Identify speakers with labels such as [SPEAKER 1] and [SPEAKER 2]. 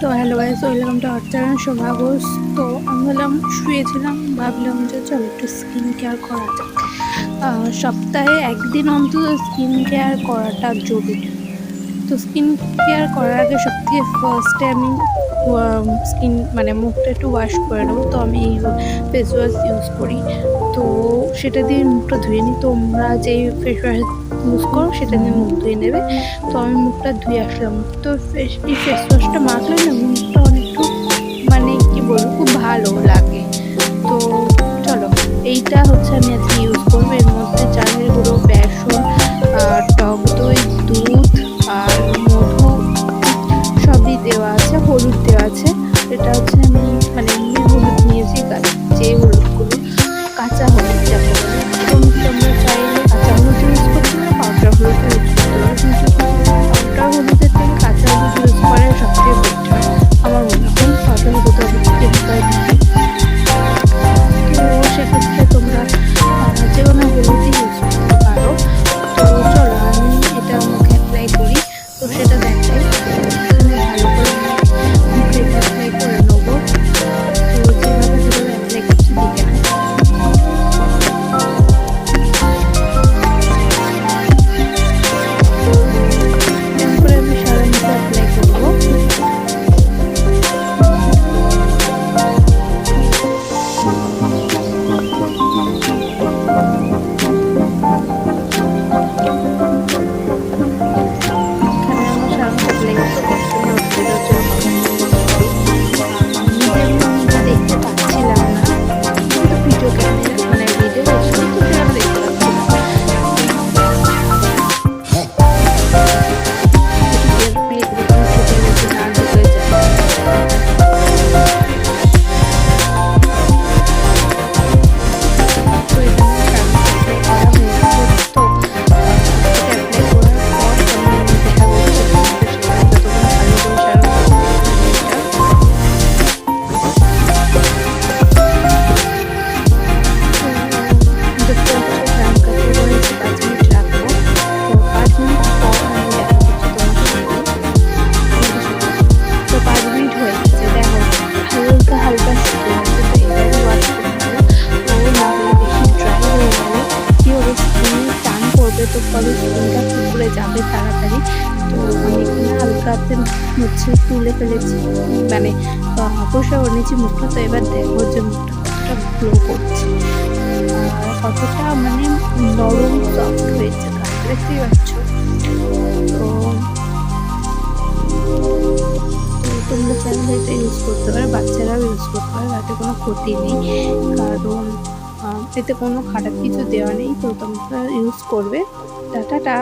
[SPEAKER 1] তো hello guys, welcome to our channel Shobha Ghosh. তো আমি বললাম শুয়েছিলাম, ভাবলাম যে চলো একটু স্কিন কেয়ার করা যাক। সপ্তাহে একদিন অন্তত স্কিন কেয়ার করাটা জরুরি। তো স্কিন কেয়ার করার আগে সবথেকে ফার্স্টে আমি স্কিন মানে মুখটা একটু ওয়াশ করে নেবো। তো আমি এই ফেস ওয়াশ ইউজ করি, তো সেটা দিয়ে মুখটা ধুয়ে নিই। তোমরা যে ফেস ওয়াশ ইউজ করো সেটা দিয়ে মুখ ধুয়ে নেবে। তো আমি মুখটা ধুয়ে আসলাম। তো এই ফেস ওয়াশটা মাখলে না মুখটা অনেকটু মানে কি বলবো, খুব ভালো লাগে। তো চলো, এইটা হচ্ছে আমি আজকে ইউজ করবো। এর মধ্যে চালের গুঁড়ো, বেসন, টক দই, দুধ আর মধু সবই দেওয়া আছে, হলুদ দেওয়া আছে। এটা হচ্ছে আমি মানে এমনি হলুদ নিয়েছি, যে হলুদগুলো কাঁচা হলুদ যাকে বলে। তোমরা চাইলে কাঁচা হলুদ ইউজ করতে পারো, পাউডার হলুদ ইউজ করতে পারো, কিন্তু পাউডার হলুদের থেকে কাঁচা হলুদ ইউজ করে সবচেয়ে বেটার আমার মনে হয়। পাউডার হলুদ অনেক কেমিক্যাল থাকে, তো সেক্ষেত্রে তোমরা যে কোনো হলুদই ইউজ করতে পারো। তো চলো আমি এটা মুখে অ্যাপ্লাই করি, তো সেটা দেখাই। ভালো করে মুখে অ্যাপ্লাই করে নেবো। তো যেভাবে অ্যাপ্লাই করছি দেখে নাও। এরপরে আমি সারা মুখে অ্যাপ্লাই করবো। দেখতে পাচ্ছিলাম না, কিন্তু ভিডিও ক্যামেরা মানে ভিডিও হচ্ছিল, তো সেটা আমি দেখতে পাচ্ছিলাম। তো কবে স্কিনটা পুকুরে যাবে তাড়াতাড়ি। তো আমি এখানে হালকাতে হচ্ছে তুলে ফেলেছি, মানে পরিষ্কার করে নিয়েছি মুখটা। তো এবার দেখো যে মুখটা কতটা গ্লো করছে আর কতটা মানে নরম সফট হয়েছে, দেখতেই পাচ্ছ। তো তোমরা চাইলে এটা ইউজ করতে পারো, বাচ্চারাও ইউজ করতে পারে, তাতে কোনো ক্ষতি নেই, কারণ এতে কোনো খারাপ কিছু দেওয়া নেই। তো তোমরা ইউজ করবে। টাটা।